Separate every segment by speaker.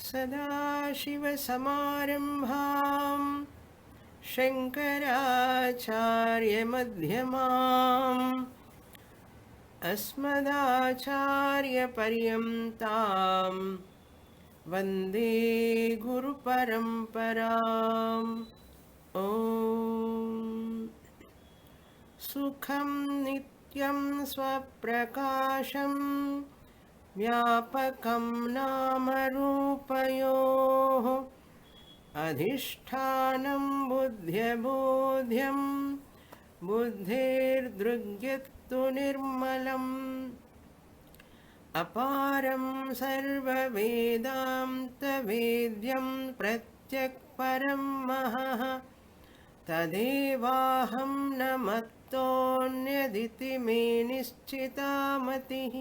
Speaker 1: सदाशिवसमारम्भाम् शङ्कराचार्यमध्यमाम् अस्मदाचार्यपर्यन्ताम् वन्दे गुरुपरम्पराम् ॐ सुखं नित्यं स्वप्रकाशं व्यापकं नामरूपयोः अधिष्ठानं बुद्ध्यबोध्यं बुद्धेर्दृग्यत्तु निर्मलम् अपारं सर्ववेदान्तवेद्यं प्रत्यक्परं महः तदेवाहं न मत्तोऽन्यदिति मे निश्चिता मतिः.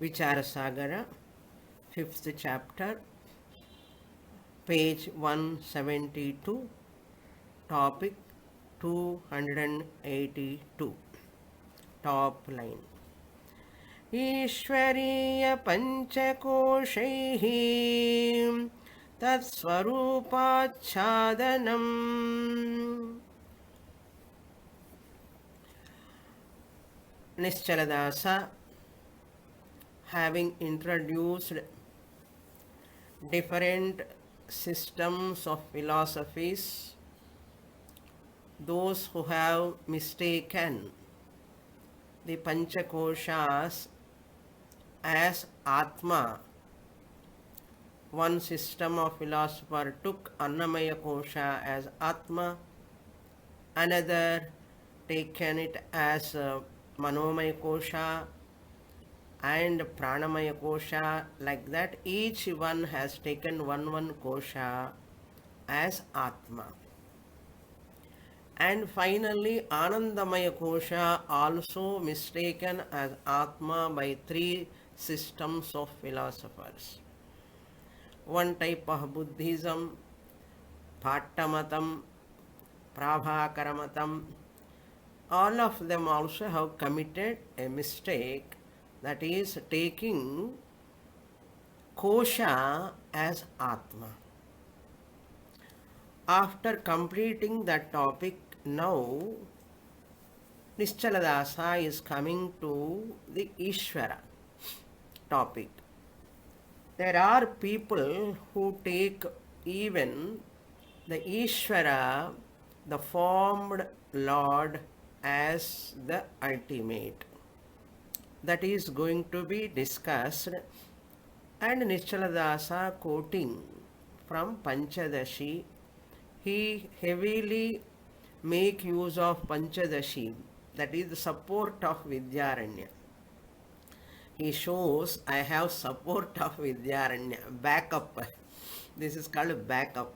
Speaker 1: Vichara Sagara, 5th chapter, page 172, topic 282, top line. ईश्वरीय पंचकोशैः तत्स्वरूपाच्छादनम्. Nischaladasa, having introduced different systems of philosophies, those who have mistaken the Panchakoshas as Atma. One system of philosopher took Annamaya Kosha as Atma, another taken it as Manomaya Kosha and Pranamaya Kosha. Like that, each one has taken one Kosha as Atma. And finally, Anandamaya Kosha also mistaken as Atma by three systems of philosophers. One type of Buddhism, Pattamatam, Prabhakaramatam, all of them also have committed a mistake, that is taking Kosha as Atma. After completing that topic, now Nischaladasa is coming to the Ishvara topic. There are people who take even the Ishvara, the formed Lord, as the ultimate. That is going to be discussed, and Nischaladasa, quoting from Panchadashi, he heavily make use of Panchadashi, that is the support of Vidyaranya. He shows, I have support of Vidyaranya, backup. This is called backup.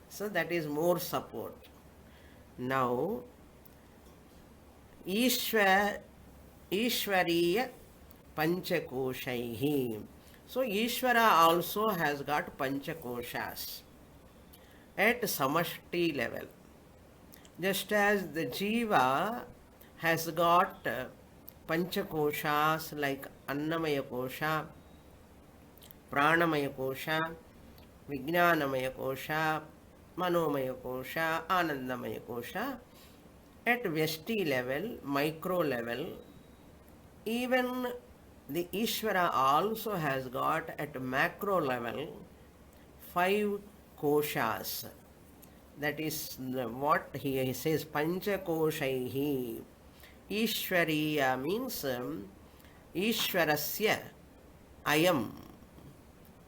Speaker 1: So that is more support. Now, Ishvariya Panchakoshaihi. So Ishvara also has got Panchakoshas at Samashti level. Just as the Jiva has got Panchakoshas like Annamaya Kosha, Pranamaya Kosha, Vijnanamaya Kosha, Manomaya Kosha, Anandamaya Kosha, at Vyashti level, micro level, even the Ishvara also has got at macro level 5 koshas. That is what he says, Panchakoshaihi. Ishvariya means Ishvarasya ayam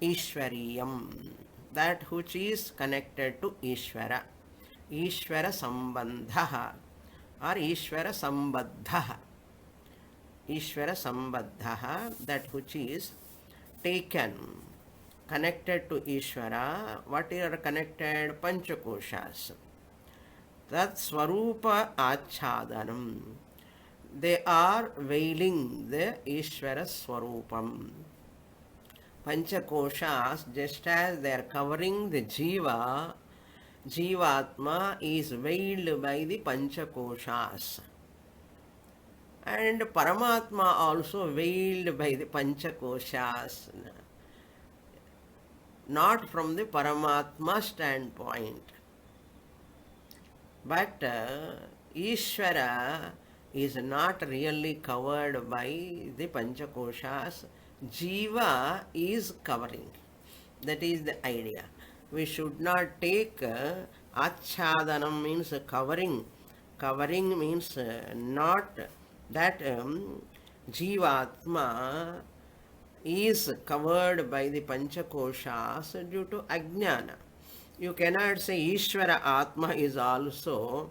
Speaker 1: Ishvariyam, that which is connected to Ishvara. Ishvara Sambandha or Ishvara Sambaddha. Ishvara Sambadha, that which is taken, connected to Ishvara. What are connected? Panchakoshas. Tat Swarupa Achadanam. They are veiling the Ishvara Swarupam. Panchakoshas, just as they are covering the Jiva, Jivatma is veiled by the Panchakoshas. And Paramatma also veiled by the Panchakoshas. not from the Paramatma standpoint. But Ishvara is not really covered by the Panchakoshas. Jiva is covering. That is the idea. We should not take Achhadanam means covering. Covering means not that Jivatma is covered by the Panchakoshas due to Ajnana. You cannot say Ishvara Atma is also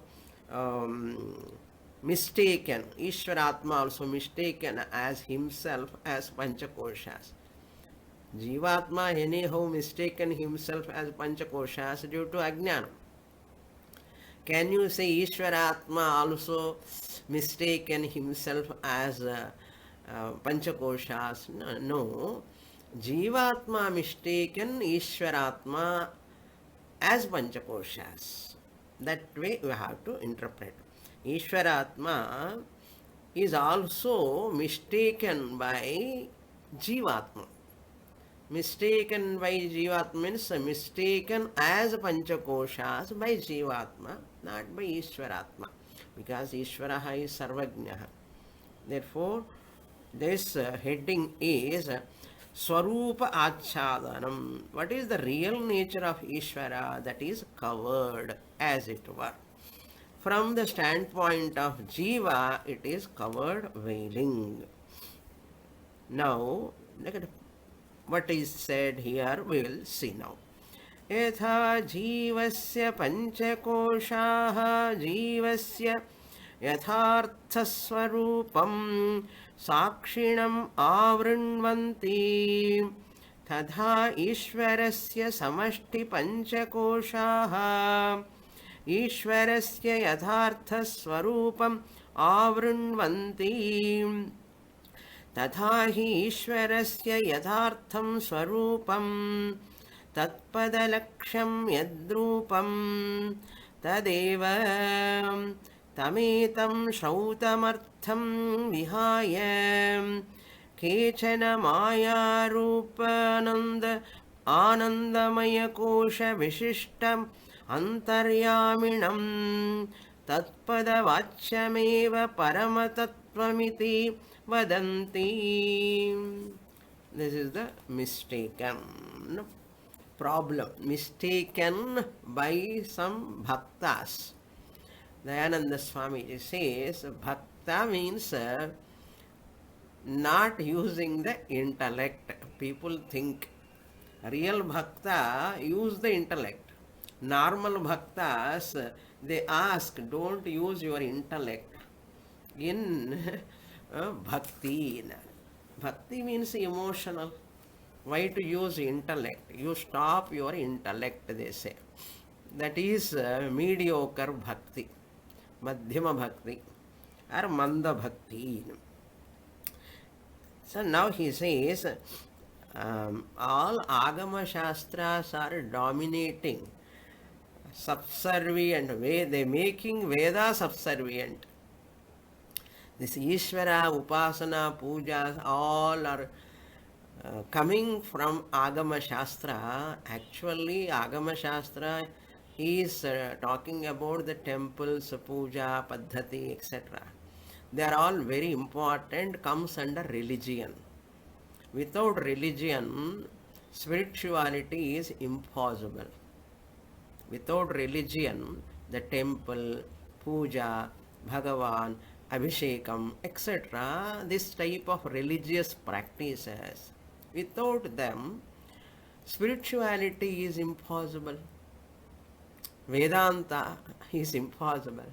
Speaker 1: mistaken. Ishvara Atma also mistaken as himself as Panchakoshas. Jivatma anyhow mistaken himself as Panchakoshas due to Ajnana. Can you say Ishvara Atma also mistaken himself as Panchakoshas? No. Jivatma mistaken Ishvaratma as Panchakoshas. That way we have to interpret. Ishvaratma is also mistaken by Jivatma. Mistaken by Jivatma means mistaken as Panchakoshas by Jivatma, not by Ishvaratma, because Ishvaraha is Sarvajnaha. Therefore, this heading is Swarupa Achhadanam. What is the real nature of Ishvara? That is covered, as it were. From the standpoint of Jiva, it is covered veiling. Now, look at what is said here, we will see now. Yatha jivasya panchakoshaha jivasya yatharthaswarupam sakshinam avrinvanti tadha ishvarasya samashti panchakoshaha ishvarasya yatharthaswarupam avrinvanti तथा हि ईश्वरस्य यथार्थं स्वरूपं तत्पदलक्ष्यं यद्रूपं तदेव तमेतं श्रौतमर्थं विहाय केचन मायारूपानन्द आनन्दमयकोशविशिष्टम् अन्तर्यामिणं तत्पदवाच्यमेव परमतत्त्वमिति Vadanti. This is the mistaken problem. Mistaken by some bhaktas. Dayananda Swami says bhakta means not using the intellect. People think real bhakta use the intellect. Normal bhaktas, they ask, don't use your intellect. In Bhakti. Bhakti means emotional. Why to use intellect? You stop your intellect, they say. That is mediocre bhakti, madhyama bhakti, or manda bhakti. So now he says, all Agama Shastras are dominating, subservient, they making Veda subservient. This Ishvara, Upasana, Pujas, all are coming from Agama Shastra. Actually, Agama Shastra is talking about the temples, puja, paddhati, etc. They are all very important, comes under religion. Without religion, spirituality is impossible. Without religion, the temple, puja, Bhagavan, Abhishekam, etc., this type of religious practices, without them, spirituality is impossible. Vedanta is impossible.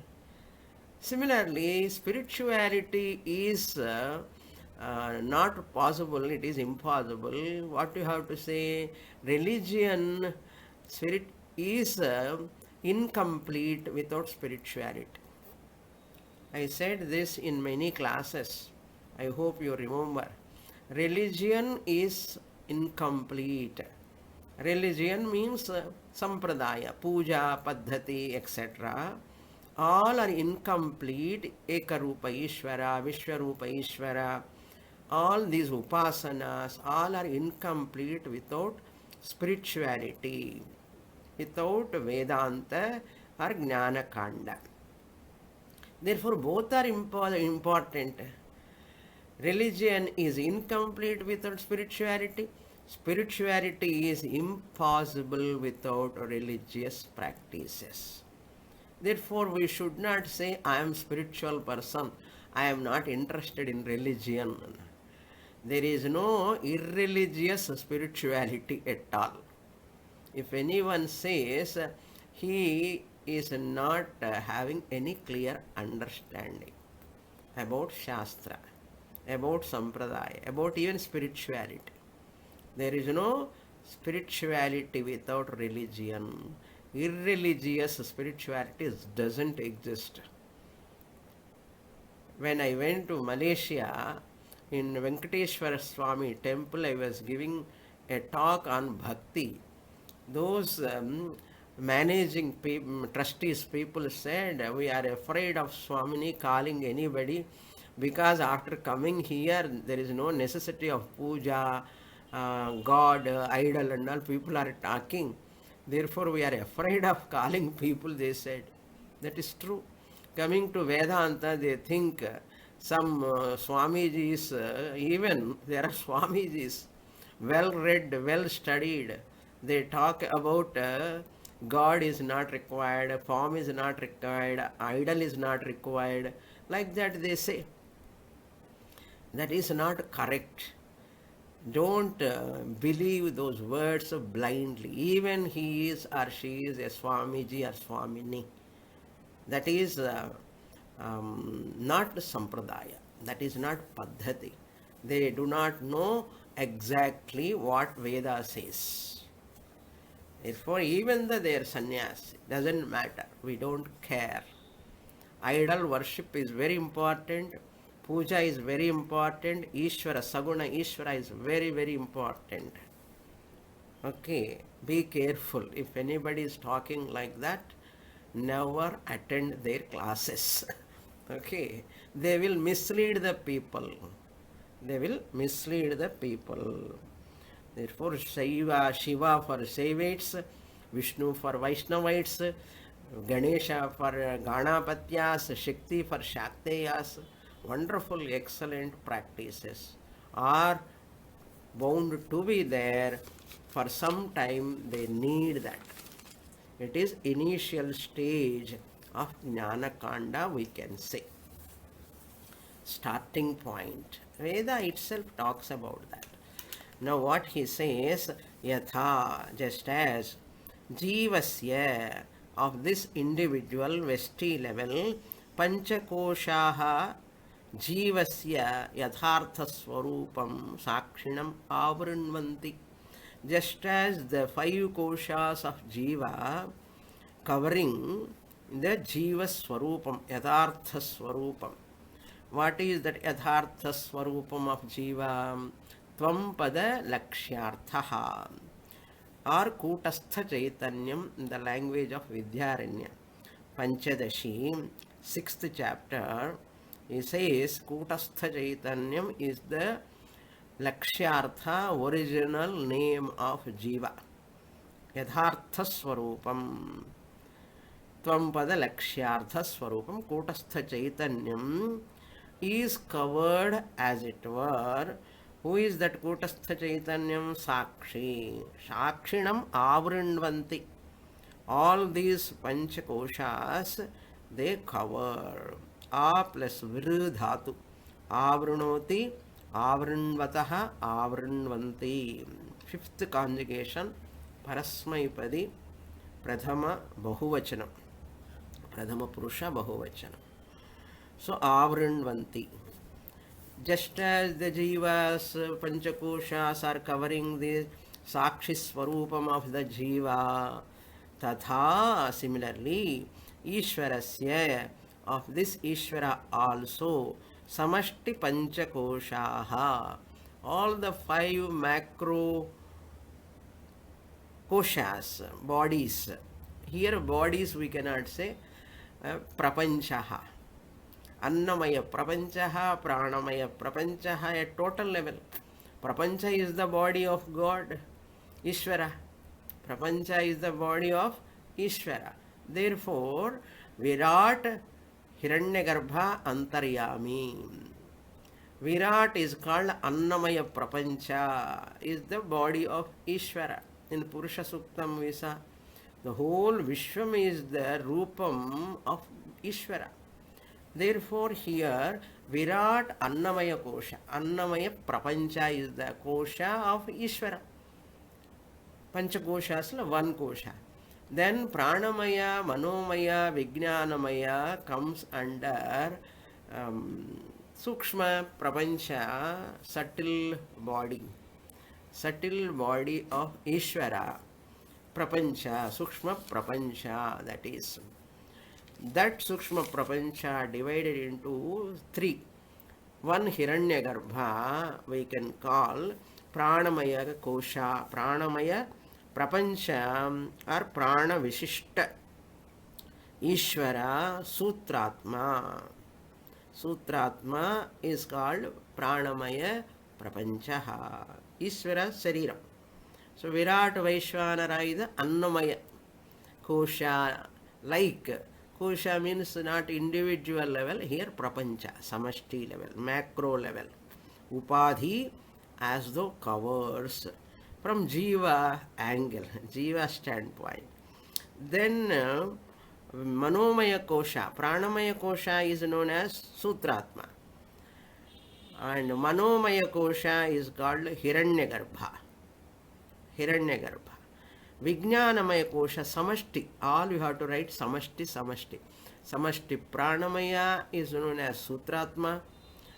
Speaker 1: Similarly, spirituality is not possible, it is impossible. What you have to say? Religion, spirit is incomplete without spirituality. I said this in many classes. I hope you remember. Religion is incomplete. Religion means sampradaya, puja, paddhati, etc. All are incomplete. Ekarupa Ishvara, Vishwarupa Ishvara, all these upasanas, all are incomplete without spirituality without Vedanta or Jnana Kanda. Therefore, both are important. Religion is incomplete without spirituality. Spirituality is impossible without religious practices. Therefore, we should not say, I am spiritual person, I am not interested in religion. There is no irreligious spirituality at all. If anyone says he is not having any clear understanding about Shastra, about Sampradaya, about even spirituality, there is no spirituality without religion. Irreligious spirituality doesn't exist. When I went to Malaysia, in Venkateshwara Swami temple, I was giving a talk on bhakti. Those managing trustees people said, we are afraid of Swamini calling anybody because after coming here, there is no necessity of puja, God, idol and all. People are talking. Therefore, we are afraid of calling people, they said. That is true. Coming to Vedanta, they think some Swamijis, even there are Swamijis, well read, well studied. They talk about God is not required, form is not required, idol is not required. Like that they say. That is not correct. Don't believe those words blindly. Even he is or she is a Swamiji or Swamini. That is not Sampradaya. That is not Paddhati. They do not know exactly what Veda says. Therefore, even though they are sannyasi, doesn't matter. We don't care. Idol worship is very important. Puja is very important. Ishvara, Saguna Ishvara is very, very important. Okay, be careful. If anybody is talking like that, never attend their classes. Okay, they will mislead the people. They will mislead the people. Therefore, Shiva for Shaivites, Vishnu for Vaishnavites, Ganesha for Ganapatyas, Shakti for Shakteyas. Wonderful, excellent practices are bound to be there. For some time they need that. It is initial stage of Jnana Kanda, we can say. Starting point. Veda itself talks about that. Now what he says, yatha, just as jivasya, of this individual vesti level, panchakoshaha jivasya yathartha swarupam sakshinam avrinvanti. Just as the 5 koshas of jiva covering the jiva swarupam, yathartha swarupam. What is that yathartha swarupam of jiva? Tvam pada lakshyarthaha, or kutastha chaitanyam in the language of Vidyaranya. Panchadashi, 6th chapter, he says kutastha chaitanyam is the lakshyartha, original name of jiva. Yathartha swarupam. Tvam pada lakshyartha swarupam. Kutastha chaitanyam is covered, as it were. Who is that Kutastha Chaitanyam? Sakshi. Sakshinam avrinvanti. All these panchakoshas, they cover. A plus virudhatu. Avrunoti, avrinvataha, avrinvanti. 5th conjugation, parasmaipadi, pradhama bahuvachanam. Pradhama purusha bahuvachanam. So, avrinvanti. Just as the jivas, panchakoshas are covering the sakshi swarupam of the jiva, tatha, similarly, ishvarasya, of this ishvara also, samashti panchakoshaha, all the 5 macro koshas, bodies. Here bodies we cannot say, prapanchaha. Annamaya prapanchaha, pranamaya prapanchaha, at total level. Prapancha is the body of God. Ishvara. Prapancha is the body of Ishvara. Therefore, Virat Hiranyagarbha Antaryami. Virat is called Annamaya Prapancha, is the body of Ishvara. In Purusha Suktam we saw the whole Vishwam is the Rupam of Ishvara. Therefore, here Virat Annamaya Kosha. Annamaya Prapancha is the Kosha of Ishvara. Panchakoshasla, one kosha. Then Pranamaya, Manomaya, Vijnanamaya comes under Sukshma Prapancha, subtle body. Subtle body of Ishvara. Prapancha, Sukshma Prapancha, that is. That Sukshma Prapancha divided into three. One Hiranyagarbha we can call Pranamaya Kosha, Pranamaya Prapancha or Prana Vishishta Ishvara Sutratma. Sutratma is called Pranamaya Prapancha. Ishvara Sariram. So Virat Vaishwanara is Annamaya Kosha, like Kosha means not individual level, here Prapancha, Samashti level, macro level. Upadhi as though covers from Jiva angle, Jiva standpoint. Then Manomaya Kosha, Pranamaya Kosha is known as Sutratma. And Manomaya Kosha is called Hiranyagarbha. Hiranyagarbha. Vijnanamaya Kosha, Samashti. All you have to write Samashti, Samashti. Samashti Pranamaya is known as Sutratma.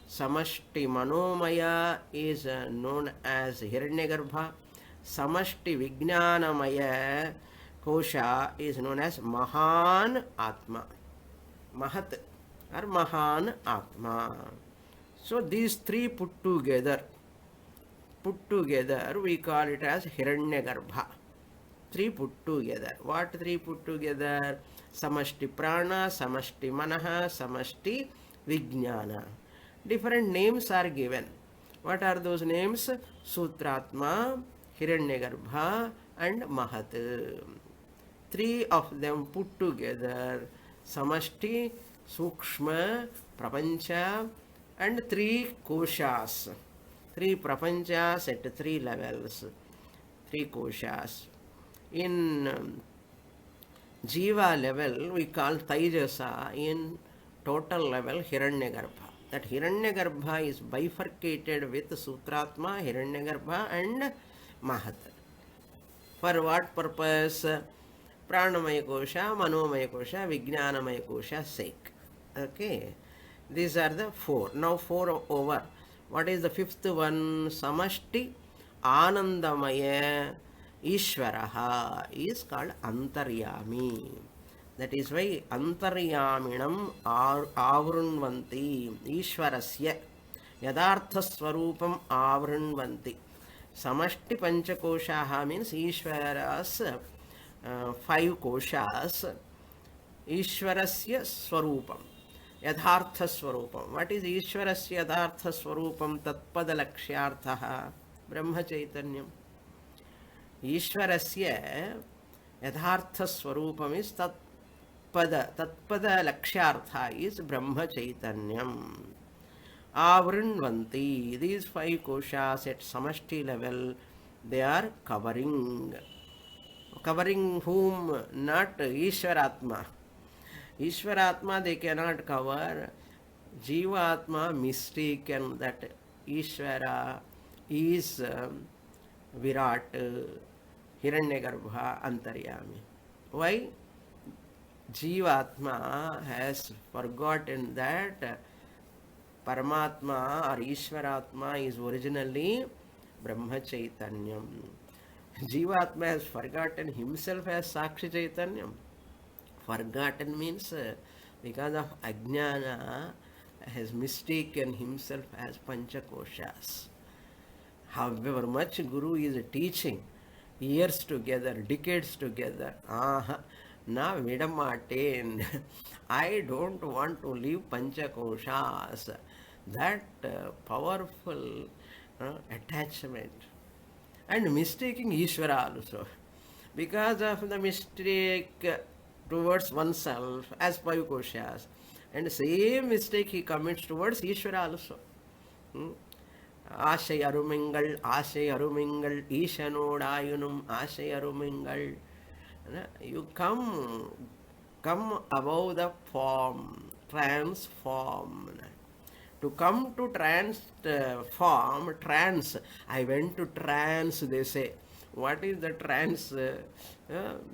Speaker 1: Samashti Manomaya is known as Hiranyagarbha. Samashti Vijnanamaya Kosha is known as Mahan Atma. Mahat or Mahan Atma. So these three put together we call it as Hiranyagarbha. Three put together. What three put together? Samashti Prana, Samashti Manaha, Samashti Vijnana. Different names are given. What are those names? Sutratma, Hiranyagarbha and Mahat. Three of them put together. Samashti, Sukshma, Prapancha and three koshas. Three prapanchas at three levels. Three koshas. In Jiva level, we call Taijasa. In total level, Hiranyagarbha. That Hiranyagarbha is bifurcated with Sutratma, Hiranyagarbha and Mahat. For what purpose? Pranamaya Kosha, Manomaya Kosha, Vijnanamaya Kosha sake. Okay. These are the four. Now four over. What is the fifth one? Samashti Anandamaya Ishvaraha is called Antaryami. That is why Antaryaminam Avrunvanti Ishvarasya Yadartha Swarupam Avrunvanti. Samashti Panchakoshaha means Ishvara's five koshas. Ishvarasya Swarupam. Yadhartha Swarupam. What is Ishvarasya Yadhartha Swarupam? Tatpada Lakshyarthaha Brahma Chaitanyam. Ishvarasya Yadhartha Swarupam is Tatpada. Tatpada Lakshyartha is Brahma Chaitanyam. Avrinvanti. These five koshas at Samashti level, they are covering. Covering whom? Not Ishvaratma. Ishvaratma they cannot cover. Jivatma mistaken that Ishvara is Virat, Hiranyagarbha, Antaryami. Why? Jivatma has forgotten that Paramatma or Ishvaratma is originally Brahma Chaitanyam. Jivatma has forgotten himself as Sakshi Chaitanyam. Forgotten means because of Ajnana has mistaken himself as Panchakoshas. However much Guru is teaching, years together, decades together, na vidamaten, I don't want to leave Panchakoshas. That powerful attachment. and mistaking Ishvara also. Because of the mistake towards oneself as five koshas, and same mistake he commits towards Ishvara also. Hmm? ஆசை அருமிங்கள் ஆசை அருமிங்கள் ஈசனோடாயினும் ஆசை அருமிங்கள். You come above the form, transform. To come to transform, trance. I went to trance, they say. What is the trance?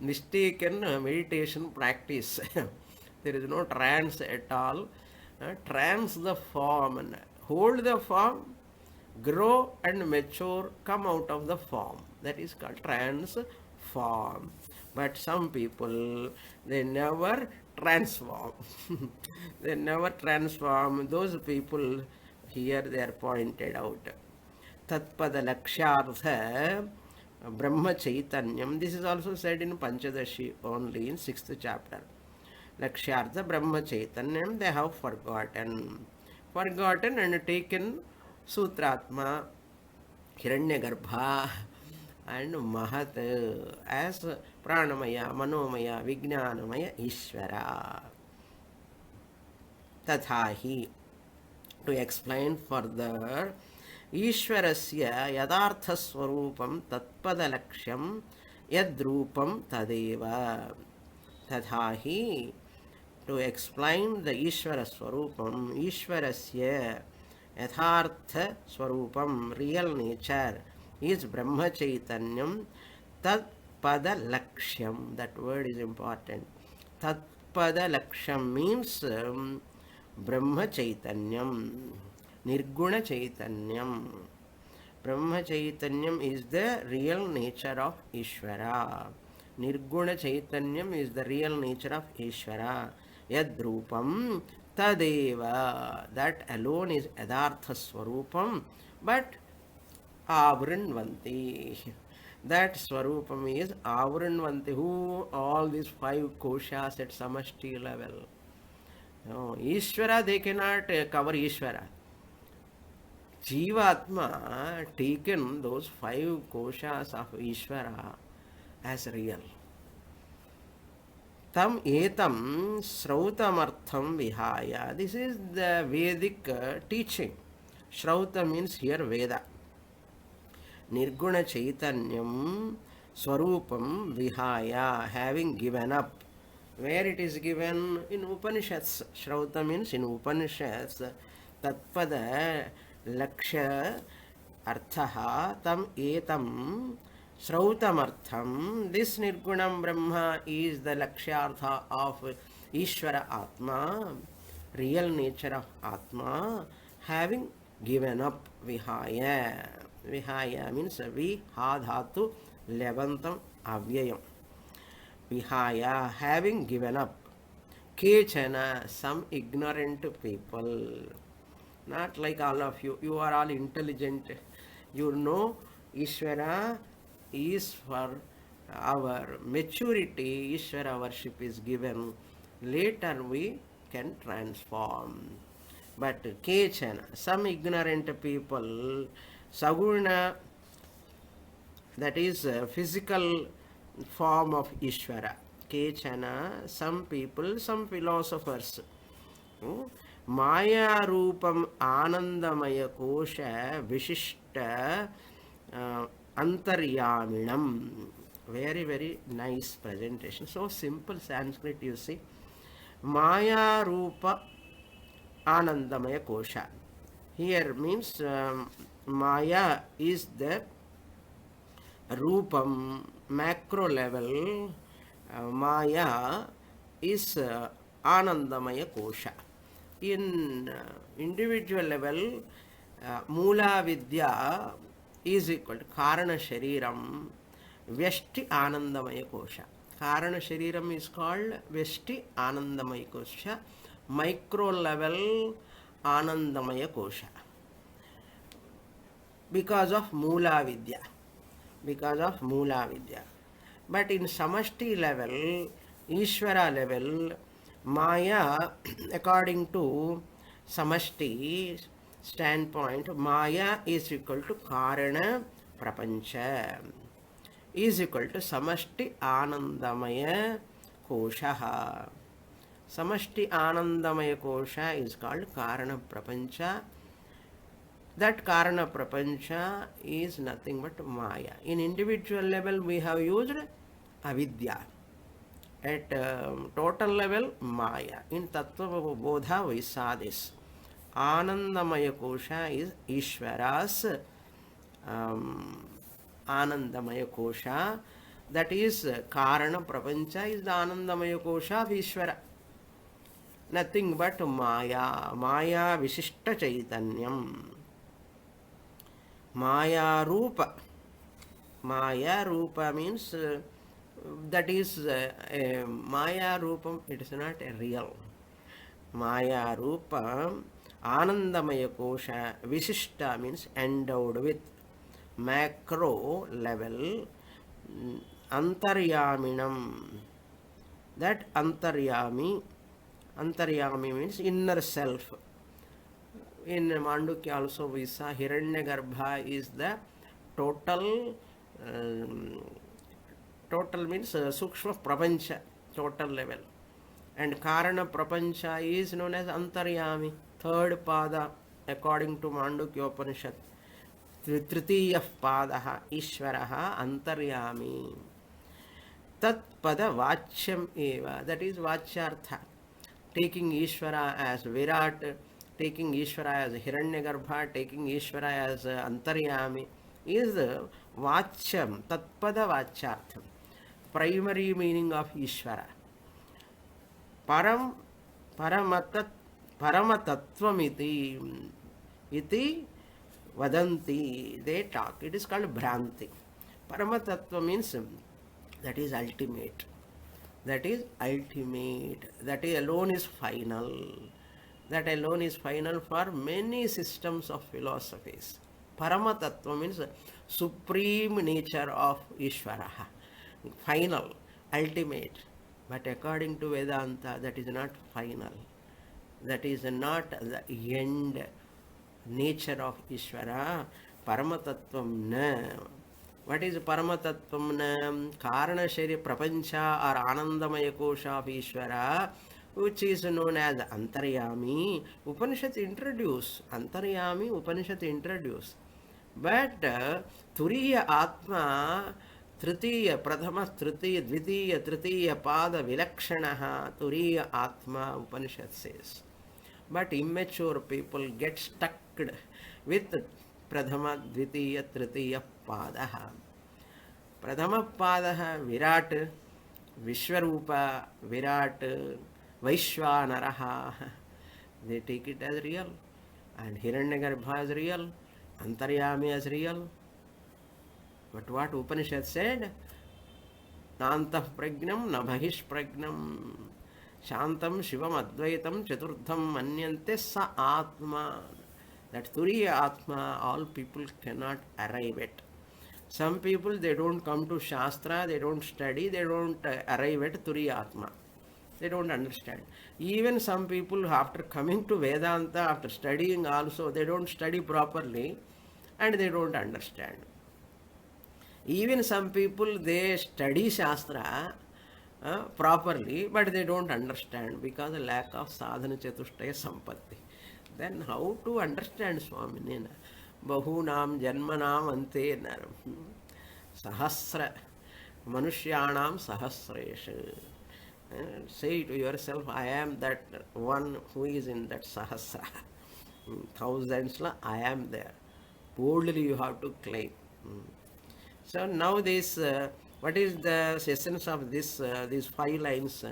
Speaker 1: Mistaken meditation practice. There is no trance at all. Trance the form. Hold the form, grow and mature, come out of the form. That is called transform. But some people, they never transform. They never transform. Those people, here they are pointed out. Tatpada lakshyartha Brahma Chaitanyam. This is also said in Panchadashi only in 6th chapter. Lakshyartha Brahma Chaitanyam, they have forgotten and taken Sutratma, Hiranyagarbha and Mahat as Pranamaya, Manomaya, Vijnanamaya, Ishvara. Tathahi. To explain further, Ishvarasya yadartha swarupam tatpadalaksham yadrupam tadeva. Tathahi. To explain the Ishvara swarupam, Ishvarasya yathartha swarupam, real nature, is Brahma Chaitanyam. Tat pada lakshyam, that word is important. Tat pada lakshyam means Brahma Chaitanyam, Nirguna Chaitanyam. Brahma Chaitanyam is the real nature of Ishvara. Nirguna Chaitanyam is the real nature of Ishvara. Yadrupam tadeva, that alone is Yadartha Swarupam, but Avrinvanti. That Swarupam is Avrinvanti. Who? All these five koshas at samashti level. No, Ishvara, they cannot cover Ishvara. Jivatma taken those five koshas of Ishvara as real. Tam etam srautamartham vihaya. This is the Vedic teaching. Shrauta means here Veda. Nirguna Chaitanyam Swarupam Vihaya, having given up. Where it is given? In Upanishads. Shrauta means in Upanishads. Tatpada laksha arthaha tam etam srautamartham. This Nirgunam Brahma is the lakshyartha of Ishvara Atma, real nature of Atma, having given up. Vihaya. Vihaya means vihadhatu 11th avyayam. Vihaya, having given up. Kechana, some ignorant people. Not like all of you. You are all intelligent. You know Ishvara is for our maturity. Ishvara worship is given. Later we can transform. But Kechana, some ignorant people, Saguna, that is a physical form of Ishvara. Kechana, some people, some philosophers. Maya Rupam Anandamaya Kosha Vishishta Antaryaminam. Very, very nice presentation. So simple Sanskrit, you see. Maya Rupa Anandamaya Kosha. Here means Maya is the Rupam, macro level. Maya is Anandamaya Kosha. In individual level, Mula Vidya is equal to Karana Shariram, Vyashti Anandamaya Kosha. Karana Shariram is called Vyashti Anandamaya Kosha. Micro level Anandamaya Kosha. Because of Mula Vidya. Because of Mula Vidya. But in Samashti level, Ishvara level, Maya, according to Samashti standpoint, Maya is equal to Karana prapancha is equal to samashti anandamaya kosha. Samashti anandamaya kosha is called karana prapancha. That karana prapancha is nothing but maya. In individual level we have used avidya. At total level maya. In tattva bodha we saw this. Anandamaya kosha is Ishvara's Anandamaya kosha. That is Karana Prapancha is the Anandamaya kosha of Ishvara. Nothing but Maya. Maya Visishta Chaitanyam. Maya Rupa. Maya Rupa means that is Maya Rupam. It is not a real. Maya Rupa Anandamaya kosha. Visishta means endowed with. Macro level Antaryaminam. That Antaryami means inner self. In Mandukya also we saw Hiranyagarbha is the total means Sukshma Prapancha, total level. And Karana Prapancha is known as Antaryami, third pada according to Mandukya Upanishad. Tritiyah padaha Ishvaraha Antaryami. Tat pada vachyam eva. That is vachyartha. Taking Ishvara as Virat, taking Ishvara as Hiranyagarbha, taking Ishvara as Antaryami is vachyam. Tat pada vachyartham. Primary meaning of Ishvara. Paramatatvam iti Vadanti, they talk. It is called Bhranti. Paramatatva means that is ultimate. That is ultimate. That alone is final. That alone is final for many systems of philosophies. Paramatatva means supreme nature of Ishvara. Final, ultimate. But according to Vedanta, that is not final. That is not the end nature of Ishvara. Paramatatvam na. What is Paramatatvam na? Karana Shari Prapancha or Anandamaya kosha of Ishvara, which is known as Antaryami. Upanishad introduce. Antaryami Upanishad introduce. But Turiya Atma Tritiya Prathama Tritiya Dvitiya Tritiya Pada Vilakshanaha Turiya Atma Upanishad says. But immature people get stuck with Pradhama, Dvitiya, Tritiya, Padaha. Pradhama Padaha, Virat, Vishwarupa, Virat, Vaishwanaraha. They take it as real. And Hiranyagarbha as real. Antaryami as real. But what Upanishad said? Nantah pragnam, nabhahish pragnam. Shantam Shivam Advaitam Chaturdham Manyante Sa Atma. That Turiya Atma, all people cannot arrive at. Some people, they don't come to Shastra, they don't study, they don't arrive at Turiya Atma. They don't understand. Even some people, after coming to Vedanta, after studying also, they don't study properly and they don't understand. Even some people, they study Shastra properly, but they don't understand because of lack of sadhana chatushtaya sampatti. Then how to understand Swamini? Bahunam janmanam ante sahasra manushyanam sahasresha. Say to yourself, I am that one who is in that sahasra. Thousands, I am there. Boldly you have to claim. So now this, what is the essence of this? These 5 lines.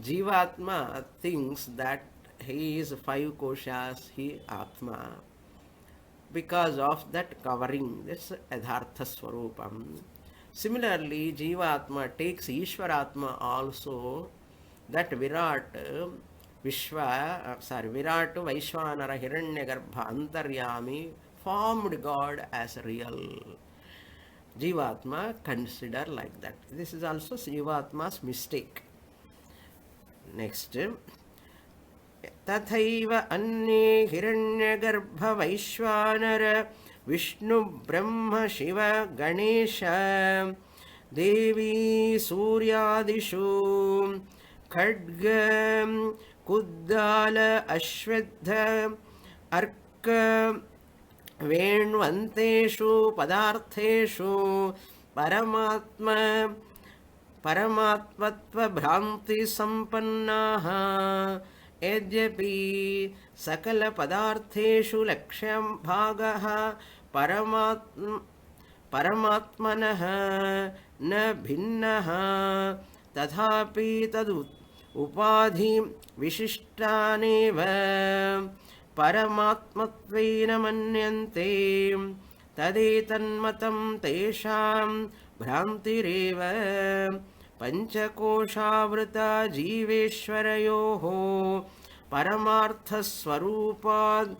Speaker 1: Jivatma thinks that he is 5 koshas, he Atma. Because of that covering, this Adhartha Swarupam. Similarly, Jivatma takes Ishwaratma also, that Virat, Virat, Vaishwanara, Hiranyagarbha, Antaryami, formed God as real. Jivatma consider like that. This is also Jivatma's mistake. Next. Tathaiva anne Hiranyagarbha Vaishwanara Vishnu, Brahma, Shiva, Ganesha, Devi, Suryadishu, Khadga, Kuddala, Ashwatha, Arka, Venvanteshu, Padartheshu, Paramatma, Paramatvatva Bhranti Sampannaha, Yadyapi Sakala Padartheshu Lakshyam Bhagaha Paramatmanaha Na Bhinnaha Tathapi Tadu Upadhi Vishishtaneva Paramatmatvena Manyante Tadetanmatam Tesham Bhrantireva Panchakoshavrata Jiveshwarayoho Paramartha Swarupad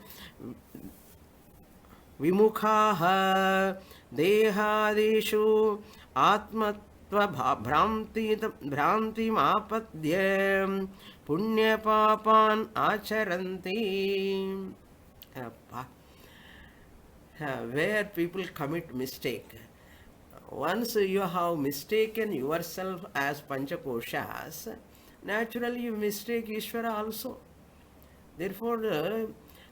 Speaker 1: Vimukhaha Dehadeshu Atmatva Bhranti Mapadyam Punya Papan Acharanti. Where people commit mistake. Once you have mistaken yourself as Panchakoshas, naturally you mistake Ishvara also. Therefore,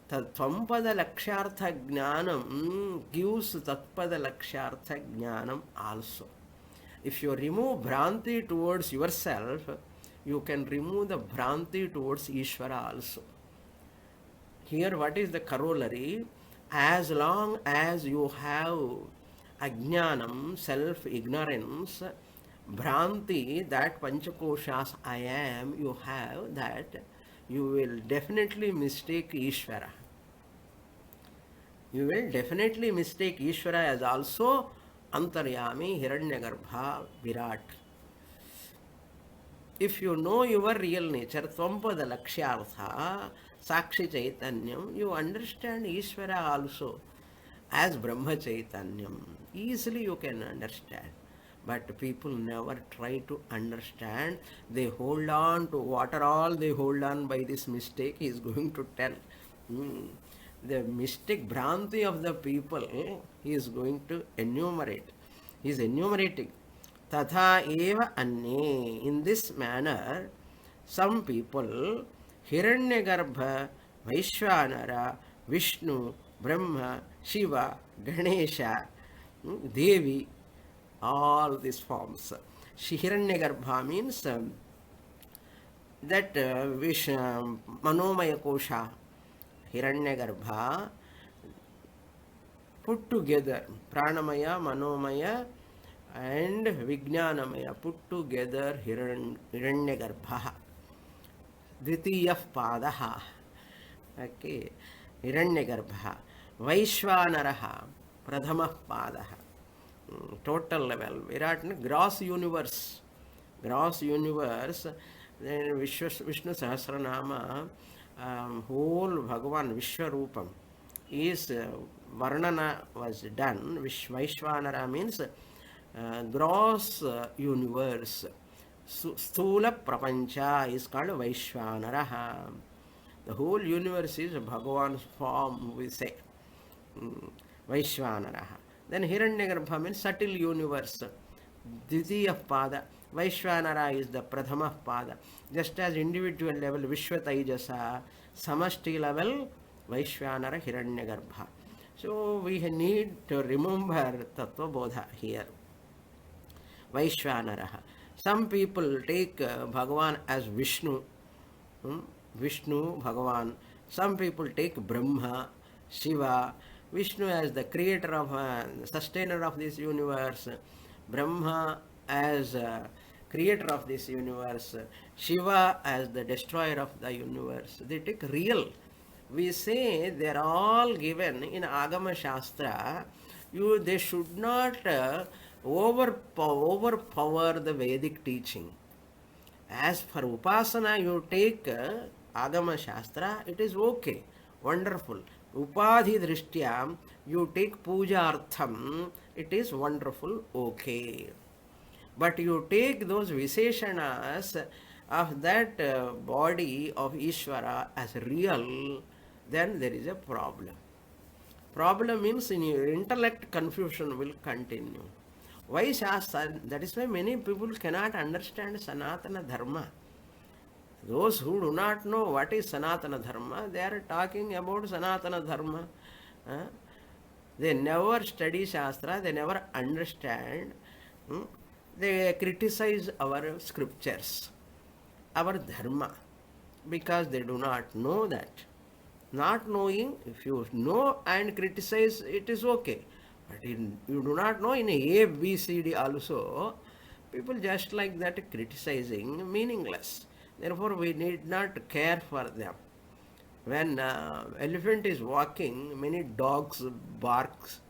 Speaker 1: Tvatpada Lakshyartha Jnanam gives Tatpada Lakshyartha Jnanam also. If you remove Bhranti towards yourself, you can remove the Bhranti towards Ishvara also. Here, what is the corollary? As long as you have Ajnanam, self-ignorance, Bhranti, that Panchakoshas I am, you have that, you will definitely mistake Ishvara. You will definitely mistake Ishvara as also Antaryami, Hiranyagarbha, Virat. If you know your real nature, Tvampada Lakshyartha, Sakshi Chaitanyam, you understand Ishvara also as Brahma Chaitanyam. Easily you can understand. But people never try to understand. They hold on to what are all they hold on by this mistake. He is going to tell. The mistake, Bhranti of the people, he is going to enumerate. He is enumerating. Tatha eva anye. In this manner, some people, Hiranyagarbha, Vaishwanara, Vishnu, Brahma, Shiva, Ganesha, Devi, all these forms. Hiranyagarbha means that Manomaya Kosha, Hiranyagarbha, put together, Pranamaya, Manomaya, and Vijnanamaya, put together Hiranyagarbha. Dvitiya Padaha. Okay. Hiranyagarbha. Vaishwanaraha. Pradhamah Padaha. Total level. Virat, gross universe. Gross universe. Then Vishnu Sahasranama, whole Bhagavan Vishwarupam is Varnana was done. Vaishwanara means gross universe. Sthula Prapancha is called Vaishwanaraha. The whole universe is Bhagavan's form, we say. Vaishwanaraha. Then Hiranyagarbha means subtle universe. Dvitiya Pada. Vaishwanara is the Pradhama Pada. Just as individual level Vishwataijasa, Samashti level Vaishwanara Hiranyagarbha. So we need to remember Tattva Bodha here. Vaishwanaraha. Some people take Bhagavan as Vishnu. Vishnu, Bhagavan. Some people take Brahma, Shiva. Vishnu as the creator of, sustainer of this universe. Brahma as creator of this universe. Shiva as the destroyer of the universe. They take real. We say they are all given in Agama Shastra. They should not overpower the Vedic teaching. As for Upasana, you take Agama Shastra, it is okay, wonderful. Upadhi Drishtya, you take Puja Artham, it is wonderful, okay. But you take those Visheshanas of that body of Ishvara as real, then there is a problem. Problem means in your intellect confusion will continue. Why Shastra? That is why many people cannot understand Sanatana Dharma. Those who do not know what is Sanatana Dharma, they are talking about Sanatana Dharma. Huh? They never study Shastra, they never understand. Hmm? They criticize our scriptures, our Dharma, because they do not know that. Not knowing, if you know and criticize, it is okay. But you do not know in A, B, C, D also, people just like that criticizing, meaningless. Therefore, we need not care for them. When elephant is walking, many dogs barks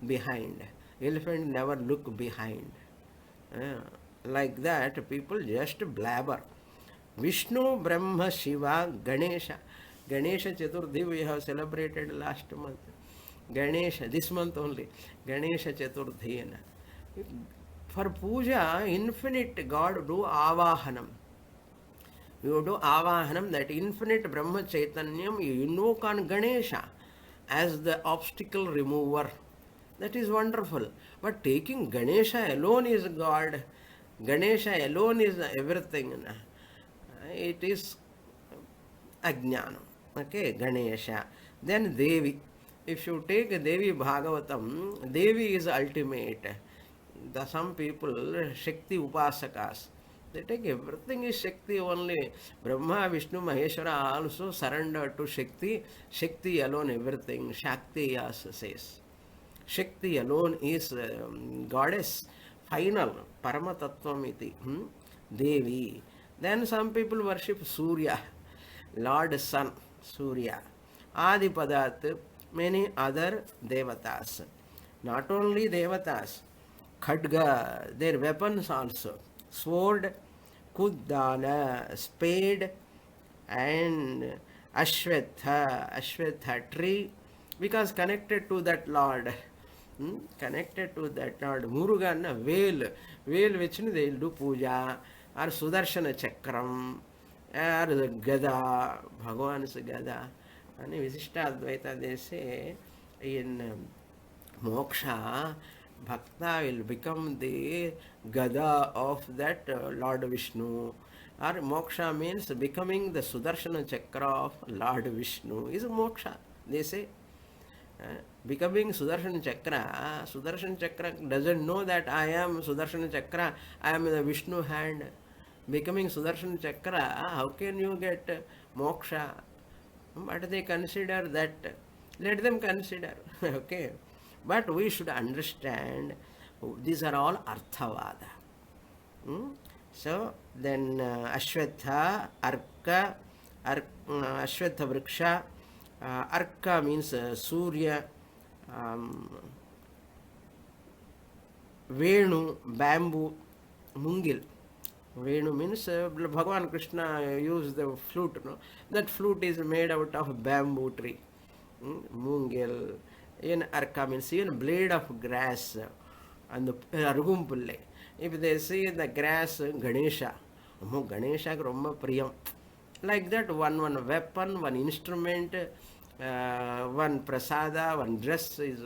Speaker 1: behind. Elephant never look behind. Like that, people just blabber. Vishnu, Brahma, Shiva, Ganesha. Ganesha Chaturthi we have celebrated last month. Ganesha, this month only. Ganesha Chaturthi. For puja, infinite God do avahanam. You do avahanam, that infinite Brahma Chaitanyam, you invoke on Ganesha as the obstacle remover. That is wonderful. But taking Ganesha alone is God. Ganesha alone is everything. It is ajnanam. Okay, Ganesha. Then Devi. If you take Devi Bhagavatam, Devi is ultimate. Some people, Shakti Upasakas, they take everything is Shakti only. Brahma, Vishnu, Maheshwara also surrender to Shakti. Shakti alone everything. Shakti says. Shakti alone is goddess. Final. Paramatattvam iti. Devi. Then some people worship Surya. Lord Sun. Surya. Adipadat. Many other devatas. Not only devatas. Khadga. Their weapons also. Sword, Kuddana, spade, and Ashwatha tree, because connected to that Lord. Connected to that Lord. Murugana, veil which they will do puja, or Sudarshana Chakram, or the Gada, Bhagavan's Gada. And Visishta Advaita, they say in Moksha, Bhakta will become the Gada of that Lord Vishnu. Or Moksha means becoming the Sudarshana Chakra of Lord Vishnu is Moksha. They say becoming Sudarshana Chakra doesn't know that I am Sudarshana Chakra, I am the Vishnu hand. Becoming Sudarshana Chakra, how can you get Moksha? But they consider that, let them consider, okay. But we should understand these are all Arthavada. So then Ashwatha, Arka, Ashwatha Vriksha, Arka means Surya, Venu, bamboo, Mungil. Venu means Bhagavan Krishna used the flute. No? That flute is made out of bamboo tree. Mungil. Even Arka means even blade of grass and the Argumpulle. If they see the grass, Ganesha, Ganesha Romma Priyam. Like that, one weapon, one instrument, one prasada, one dress is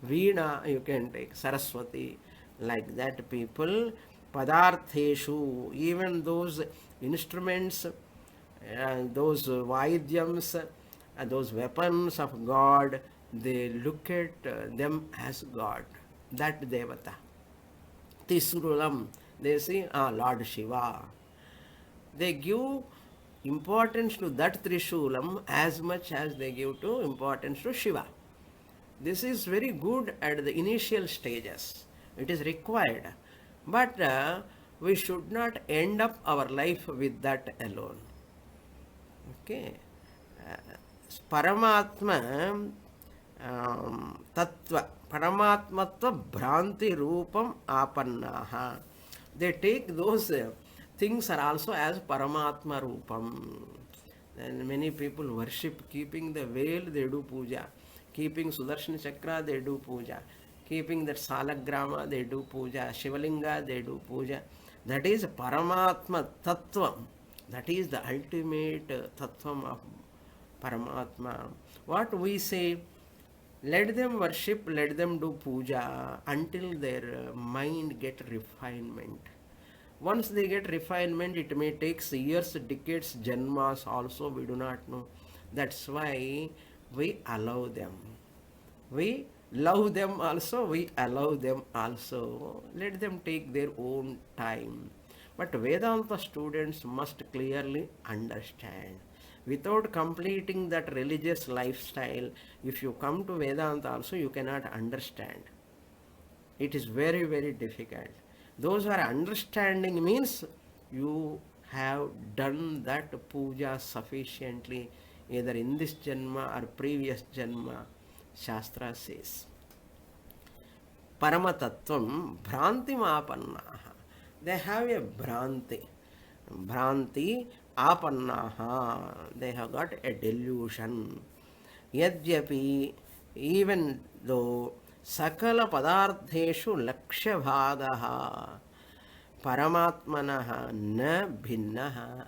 Speaker 1: Veena, you can take Saraswati. Like that, people, Padartheshu, even those instruments, those Vaidyams, those weapons of God, they look at them as God, that Devata. Tisurulam, they say, Lord Shiva. They give importance to that Trishulam as much as they give to importance to Shiva. This is very good at the initial stages. It is required. But we should not end up our life with that alone. Okay. Paramatma Tattva, Paramatmatva Bhranti Rupam Apannaha. They take those things are also as Paramatma Rupam. And many people worship, keeping the veil, they do puja. Keeping Sudarshana Chakra, they do puja. Keeping that Salagrama, they do puja. Shivalinga, they do puja. That is Paramatma Tattvam. That is the ultimate Tattvam of Paramatma. What we say, Let them worship, let them do puja until their mind get refinement. Once they get refinement, it may take years, decades, janmas also, we do not know. That's why we allow them. We love them also, we allow them also. Let them take their own time. But Vedanta students must clearly understand. Without completing that religious lifestyle, if you come to Vedanta also, you cannot understand. It is very, very difficult. Those who are understanding means you have done that puja sufficiently, either in this janma or previous janma. Shastra says. Paramatatvam Bhranti Apannaha. They have a Bhranti. Bhranti Apannaha. They have got a delusion. Yadyapi, even though Sakala Padartheshu Lakshya Bhagaha Paramatmanaha Na Bhinnaha.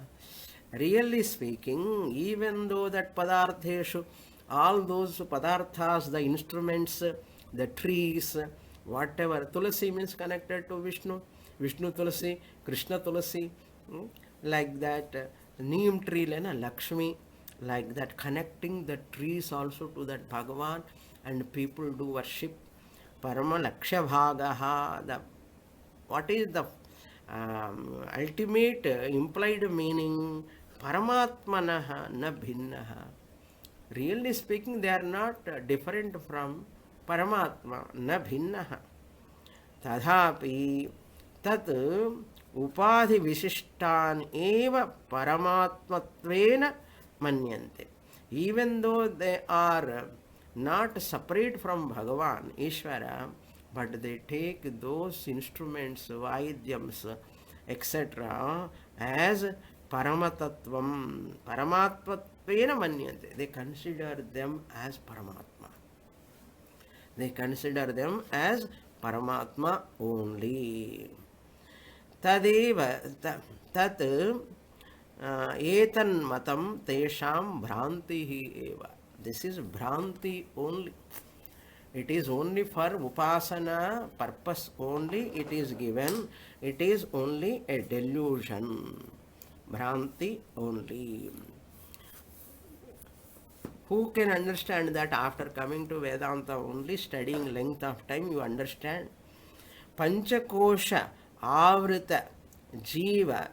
Speaker 1: Really speaking, even though that Padartheshu, all those Padarthas, the instruments, the trees, whatever, Tulasi means connected to Vishnu, Vishnu Tulasi, Krishna Tulasi, like that, Neem tree, Lakshmi, like that, connecting the trees also to that Bhagavan, and people do worship. Parama Laksha Bhagaha, what is the ultimate implied meaning? Paramatmanaha na bhinnaha. Really speaking, they are not different from Paramatma, na bhinnaha. Tadhapi tat upadhi visishtan eva paramatmatvena manyante. Even though they are not separate from Bhagavan, Ishvara, but they take those instruments, vaidyams, etc. as Paramatatvam, Paramatmatvena manyante. They consider them as Paramatma. They consider them as Paramatma only. Tadeva, tat etan matam tesham bhranti eva. This is Bhranti only. It is only for Upasana purpose only it is given. It is only a delusion. Bhranti only. Who can understand that after coming to Vedanta only, studying length of time, you understand? Panchakosha avrita jiva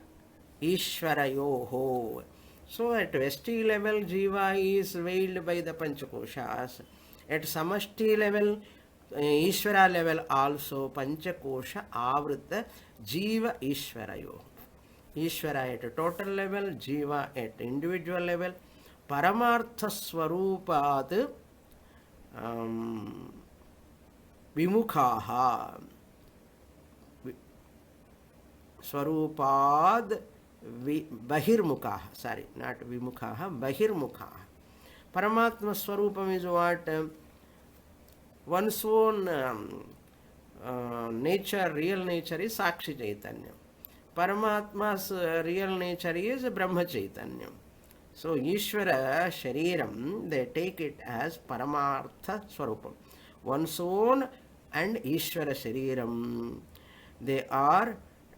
Speaker 1: ishvarayoho. So at Vesti level, jiva is veiled by the Panchakoshas. At Samashti level, Ishvara level also, Panchakosha avrita jiva ishvarayoho. Ishvara at a total level, jiva at individual level. Paramartha Swarupat Vimukhaha. Swarupad Bahirmukhaha. Sorry, not Vimukhaha, Bahirmukhaha. Paramatma Swarupam is what? One's own nature, real nature is Sakshi Chaitanya. Paramatma's real nature is Brahma Chaitanya. So, Ishvara Shariram, they take it as Paramartha Swarupam. One's own and Ishvara Shariram, they are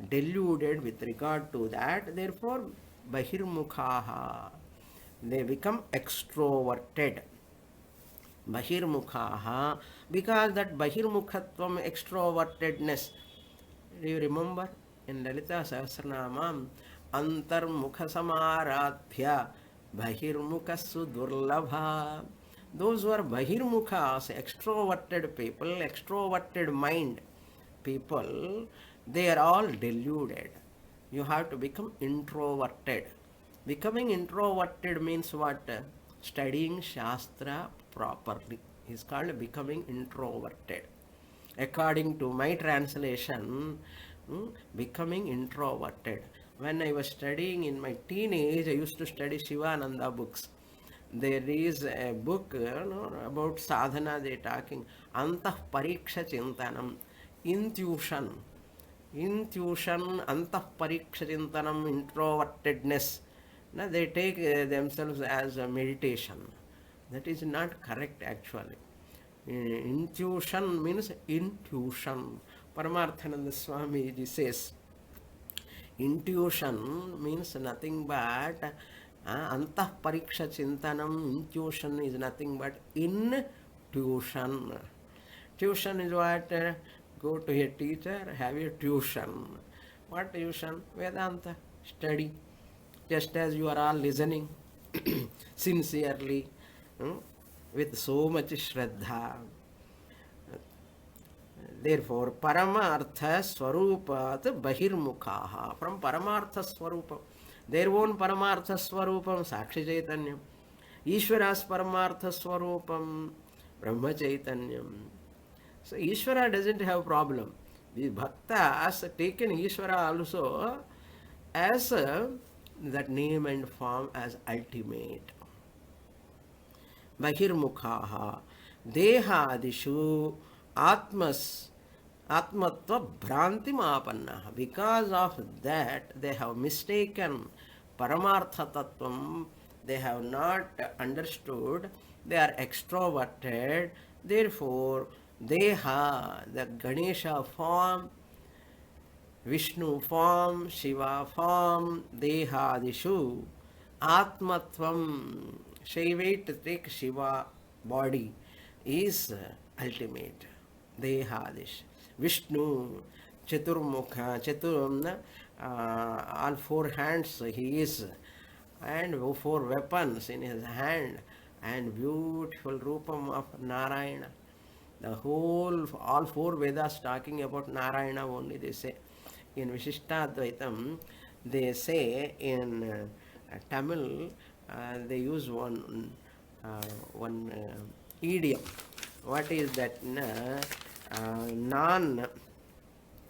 Speaker 1: deluded with regard to that. Therefore, Bahirmukhaha, they become extroverted. Bahirmukhaha, because that Bahirmukhatvam, extrovertedness, do you remember in Lalita Sahasranamam, Antarmukha Samaradhya Bahirmukhasu Durlabha. Those who are Bahirmukhas, extroverted people, extroverted mind people, they are all deluded. You have to become introverted. Becoming introverted means what? Studying Shastra properly is called becoming introverted. According to my translation, becoming introverted. When I was studying in my teenage, I used to study Shivananda books. There is a book about sadhana, they are talking Antah Pariksha Chintanam, intuition, Antah Pariksha Chintanam, introvertedness. Now they take themselves as a meditation. That is not correct actually. Intuition means intuition. Paramarthananda Swamiji says, intuition means nothing but antah pariksha chintanam. Intuition is nothing but intuition. Tuition is what? Go to a teacher, have a tuition. What tuition? Vedanta study. Just as you are all listening sincerely, with so much shraddha. Therefore, Paramartha Swarupat Bahirmukhaha. From Paramartha Swarupam, their own Paramartha Swarupam, Sakshi Chaitanyam. Ishvara's Paramartha Swarupam, Brahma Chaitanyam. So Ishvara doesn't have problem. The Bhakta has taken Ishvara also as that name and form as ultimate. Bahirmukhaha Dehadishu Atmas Atmatva Bhranti Mapanna. Because of that, they have mistaken Paramartha Tattvam. They have not understood. They are extroverted. Therefore, Deha, the Ganesha form, Vishnu form, Shiva form, Dehadishu, Atmatvam, Shaivate, take Shiva body, is ultimate. Dehadish. Vishnu, Chaturmukha, all four hands he is, and four weapons in his hand, and beautiful Rupam of Narayana. All four Vedas talking about Narayana only, they say. In Vishishtadvaitam, they say in Tamil, they use one idiom. What is that?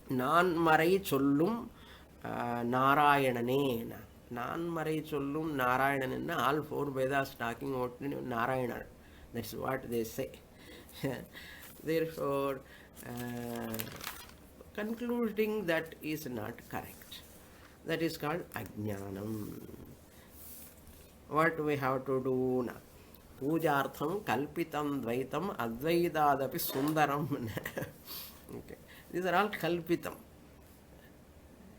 Speaker 1: Marai Chollum Narayanane. Marai Chollum Narayanane. All four Vedas talking about Narayana. That's what they say. Therefore, concluding that is not correct. That is called Ajnanam. What we have to do now? Pujartham kalpitam dvaitam advaidadapi sundaram. Okay. These are all kalpitam.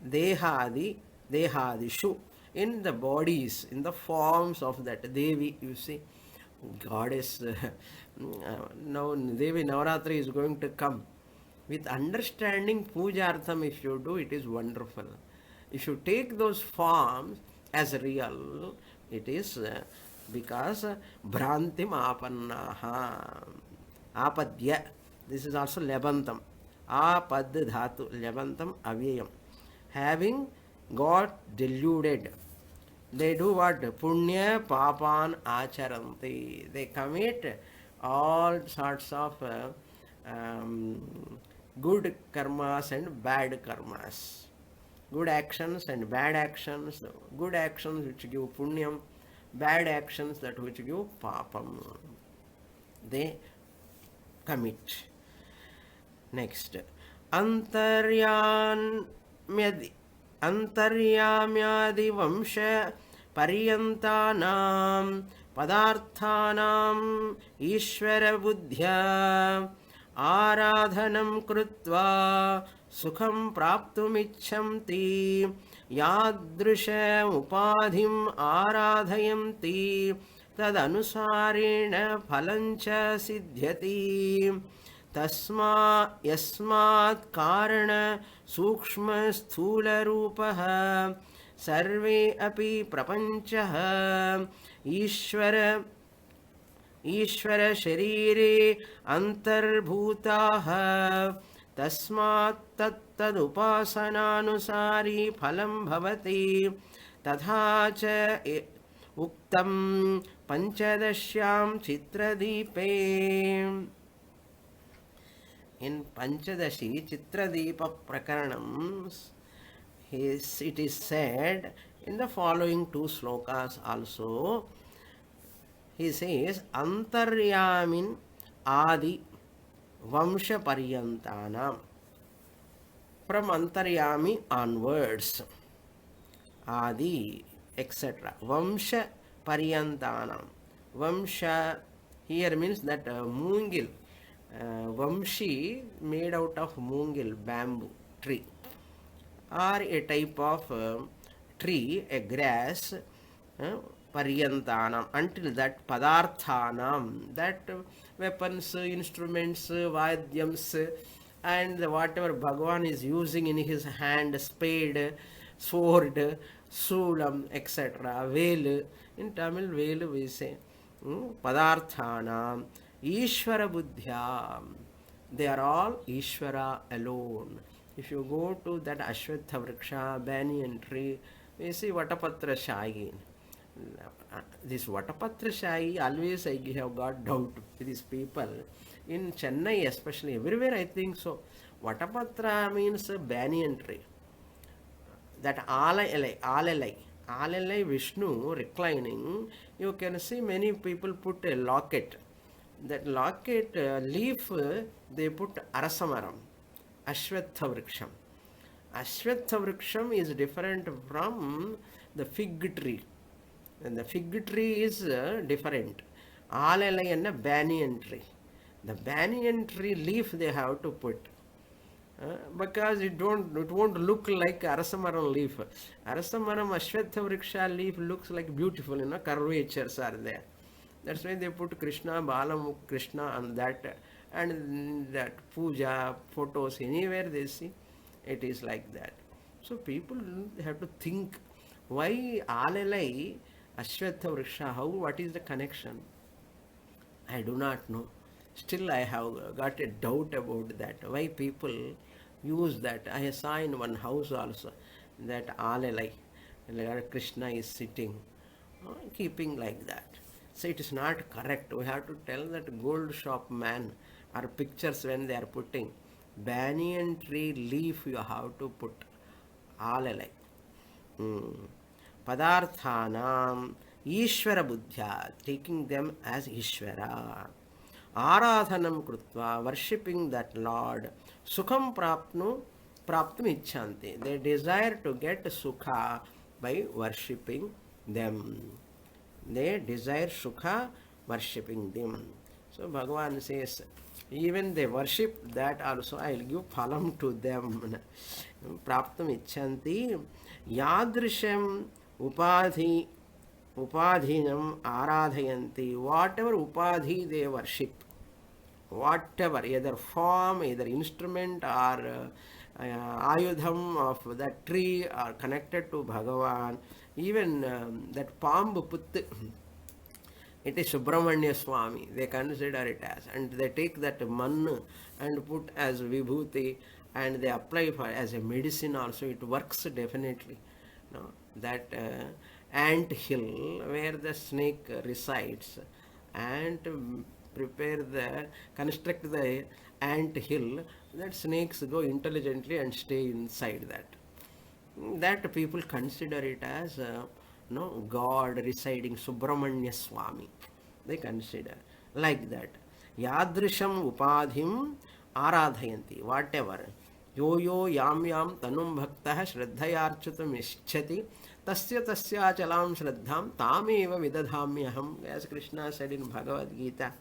Speaker 1: Dehadishu. In the bodies, in the forms of that Devi, you see, goddess. Now Devi Navaratri is going to come. With understanding Pujartham, if you do, it is wonderful. If you take those forms as real, it is because Bhrantim Apannaha. Apadya. This is also Lebantam. Apad Dhatu. Lebantam Avyayam. Having got deluded. They do what? Punya Papan Acharanti. They commit all sorts of good karmas and bad karmas. Good actions and bad actions. Good actions which give punyam, bad actions that which give papam. They commit. Next. Antaryamyadi Vamsha Pariyantanam Padarthanam Ishvara Buddhya Aradhanam Krutva Sukham Praptumichamti Yadrisha Upadhim Aradhayanti Tadanusarena Phalancha Siddhyati Tasma Yasmat Karana Sukshma Sthula Rupaha Sarve Api Prapanchaha Ishvara Sharire Antarbhutaha Tasmat Tattadupasananusari Phalam Bhavati Tadha Cha Uktam Panchadashyam Chitradipe. In Panchadashi Chitradipa Prakaranam, it is said in the following two slokas also. He says, Antaryamin Adi Vamsha Pariyantanam. From Antaryami onwards, Adi, etc. Vamsha Pariyantanam. Vamsha here means that Mungil. Vamshi made out of moongil, bamboo tree, or a type of tree, a grass, paryantanam, until that padarthanam, that weapons, instruments, vadyams, and whatever Bhagavan is using in his hand, spade, sword, sulam, etc., veil, in Tamil, veil we say, padarthanam, Ishvara buddhya, they are all Ishvara alone. If you go to that Ashwatha Vriksha, banyan tree, we see Vatapatra Shahi. This Vatapatra Shahi, always I have got doubt with these people. In Chennai especially, everywhere I think so. Vatapatra means a banyan tree. That Alalai Vishnu reclining, you can see many people put a locket. That locket leaf they put Arasamaram, Ashwatha Vriksham. Ashwatha Vriksham is different from the fig tree. And the fig tree is different. Alalai and a banyan tree. The banyan tree leaf they have to put. Because it won't look like Arasamaram leaf. Arasamaram Ashwatha Vriksha leaf looks like beautiful, curvatures are there. That's why they put Krishna, Balam, Krishna on that, and that puja, photos, anywhere they see, it is like that. So people have to think, why Alalai, Ashwatha Vriksha, what is the connection? I do not know. Still I have got a doubt about that. Why people use that? I saw in one house also, that Alalai, Krishna is sitting, keeping like that. So it is not correct. We have to tell that gold shop man or pictures when they are putting banyan tree leaf you have to put Alalai. Padarthanam Ishvara buddhya, taking them as Ishvara. Aradhanam krutva, worshipping that Lord. Sukham praptum icchanti. They desire to get sukha by worshipping them. They desire sukha, worshipping them. So Bhagavan says, even they worship that also, I will give phalam to them. Praptam icchanti yadrisham upadhinam aradhayanti. Whatever upadhi they worship, whatever, either form, either instrument or ayudham of that tree are connected to Bhagavan. Even that palm put, it is Subramanya Swami, they consider it as, and they take that man and put as vibhuti, and they apply for as a medicine also. It works definitely. No, that ant hill where the snake resides, and construct the ant hill, that snakes go intelligently and stay inside that. That people consider it as God residing, Subramanya Swami. They consider like that. Yadrisham upadhim aradhayanti. Whatever. Yo yo yam yam tanum bhaktah shraddhayarchutam ischati tasya tasya chalam shraddham tameva vidadhamyaham. As Krishna said in Bhagavad Gita,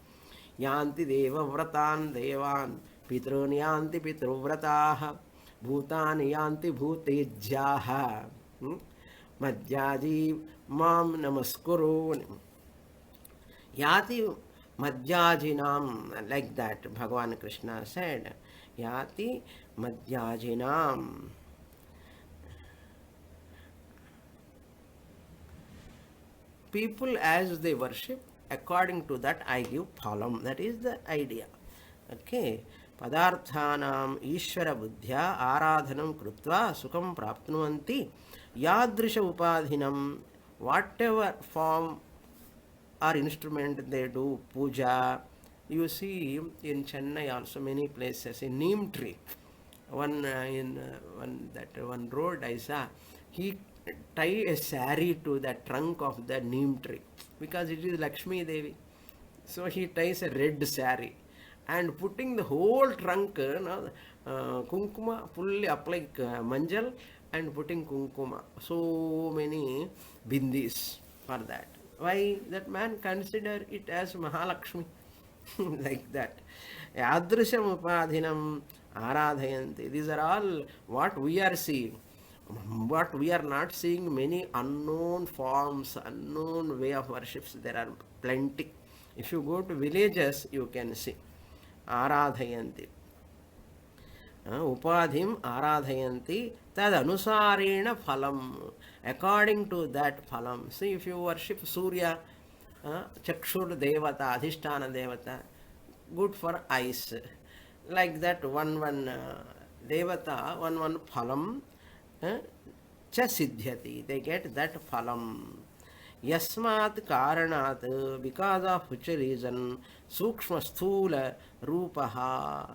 Speaker 1: yanti deva vratan devan pitrun yanti pitruvrataha bhutani yanti bhutejyaha madhyaji mam namaskuru yati madhyajinam. Like that Bhagavan Krishna said, yati madhyajinam. People as they worship, according to that I give phalam. That is the idea. Okay. Padarthanam Ishvara buddhya aradhanam krutva sukham prapnuvanti yadrisha upadhinam. Whatever form or instrument they do puja. You see in Chennai also many places, in neem tree. One road I saw, he tie a sari to the trunk of the neem tree because it is Lakshmi Devi. So he ties a red sari and putting the whole trunk, kunkuma, fully apply manjal and putting kunkuma. So many bindis for that. Why? That man consider it as Mahalakshmi. Like that. Yadrisham upadhinam aradhayanti. These are all what we are seeing. What we are not seeing, many unknown forms, unknown way of worships, there are plenty. If you go to villages, you can see. Aradhayanti. Upadhim aradhayanti tad anusarena phalam. According to that phalam. See, if you worship Surya, Chakshur Devata, Adhisthana Devata, good for eyes. Like that, one Devata, one phalam, cha siddhyati. They get that phalam. Yasmat karanat, because of which reason, sukshma sthula rupaha,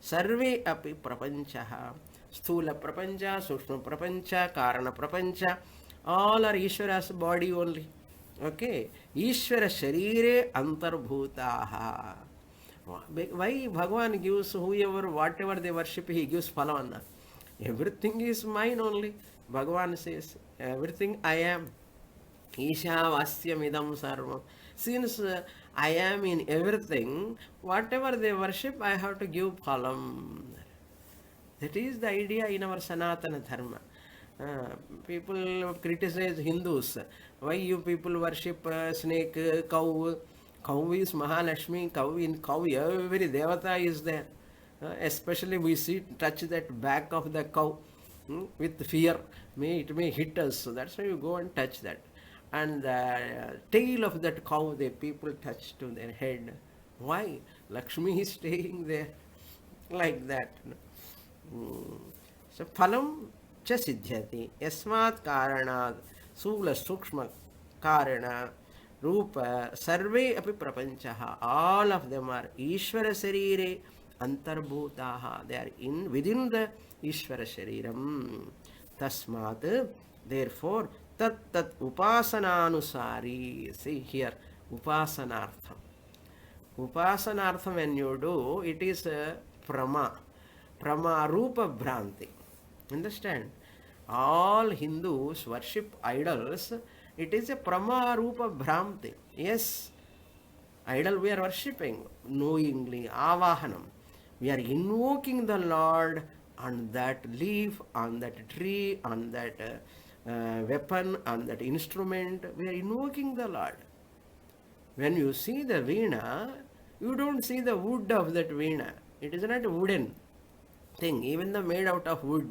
Speaker 1: sarve api prapanchaha, sthula prapancha, sukshma prapancha, karana prapancha, all are Ishvara's body only. Okay, Ishvara sharire antarbhutaha. Why Bhagavan gives whoever, whatever they worship, he gives phalavana. Everything is mine only. Bhagavan says, everything I am. Isha vasyam idam sarvam. Since I am in everything, whatever they worship, I have to give phalam. That is the idea in our Sanatana Dharma. People criticize Hindus. Why you people worship snake, cow? Cow is Mahalakshmi, cow every devata is there. Especially we see, touch that back of the cow with fear. It may hit us. So that's why you go and touch that. And the tail of that cow, the people touch to their head. Why? Lakshmi is staying there. Like that. So phalam cha siddhyati. Yasmat karanad sula sukshma karana rupa sarve api prapanchaha. All of them are Ishvara sarire antarbhutaha. They are within the Ishvara shariram. Tasmat, therefore, tat upasananusari. See here, upasanartham. Upasanartham, when you do, it is prama rupa bhranti. Understand? All Hindus worship idols. It is a prama rupa bhranti. Yes, idol we are worshipping knowingly, avahanam. We are invoking the Lord on that leaf, on that tree, on that weapon, on that instrument. We are invoking the Lord. When you see the veena, you don't see the wood of that veena. It is not a wooden thing. Even though made out of wood,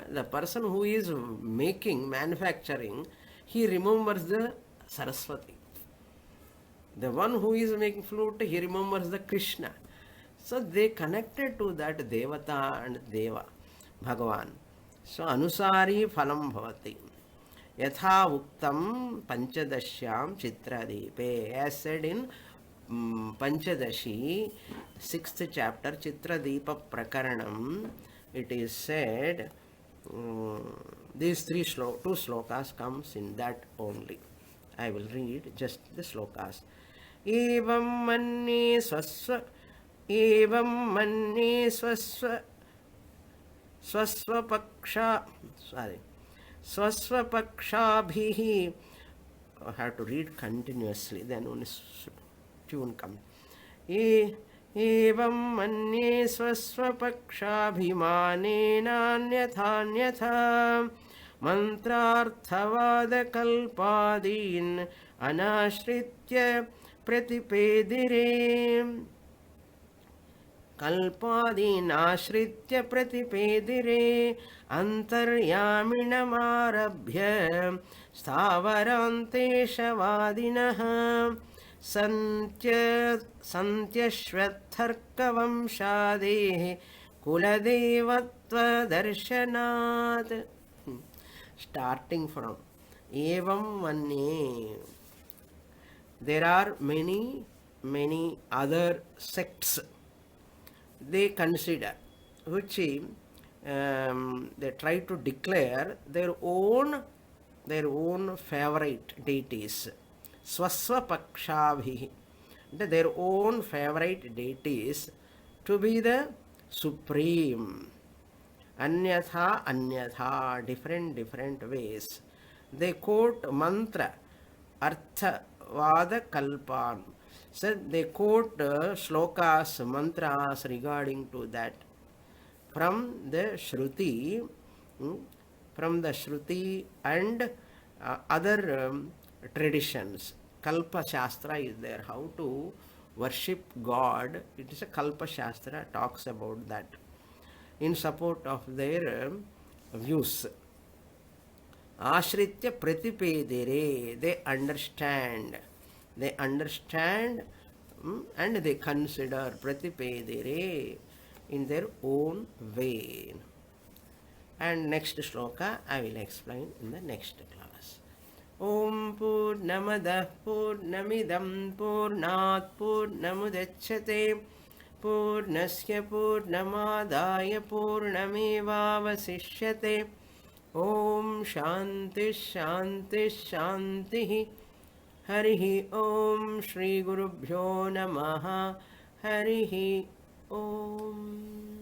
Speaker 1: the person who is manufacturing, he remembers the Saraswati. The one who is making flute, he remembers the Krishna. So they connected to that Devata and Deva, Bhagavan. So Anusari phalam bhavati. Yatha uktam panchadashyam chitradeepe. As said in Panchadashi, 6th chapter, Chitradeepa Prakaranam, it is said, these two slokas comes in that only. I will read just the slokas. Evam manne swasva swasvapakshabhihi. I have to read continuously, then only tune comes. Evam manne swasvapakshabhimanenanyatha mantrarthavada kalpadin anashritya pratipedire. Kalpadin ashritya pratipedire antaryaminamarabhya sthavaranteshavadinah santyashvatharkavamshadeh kuladevatva darshanat. Starting from evam manne. There are many other sects they consider, which they try to declare their own favorite deities. Swasvapakshabhi, their own favorite deities to be the supreme. Anyatha, different ways. They quote mantra, artha, vada, kalpan. So they quote shlokas, mantras regarding to that from the Shruti, mm, from the Shruti and other traditions. Kalpa Shastra is there. How to worship God? It is a Kalpa Shastra talks about that in support of their views. Ashritya pratipedere, they understand, and they consider pratipedere in their own way. And next shloka I will explain in the next class. Om Purnamadah Purnamidam Purnat Purnamudachyate Purnasya Purnamadaya Purnamevavasishyate. Om Shanti Shanti Shanti. Harihi Om Shri Gurubhyo Namaha. Harihi Om.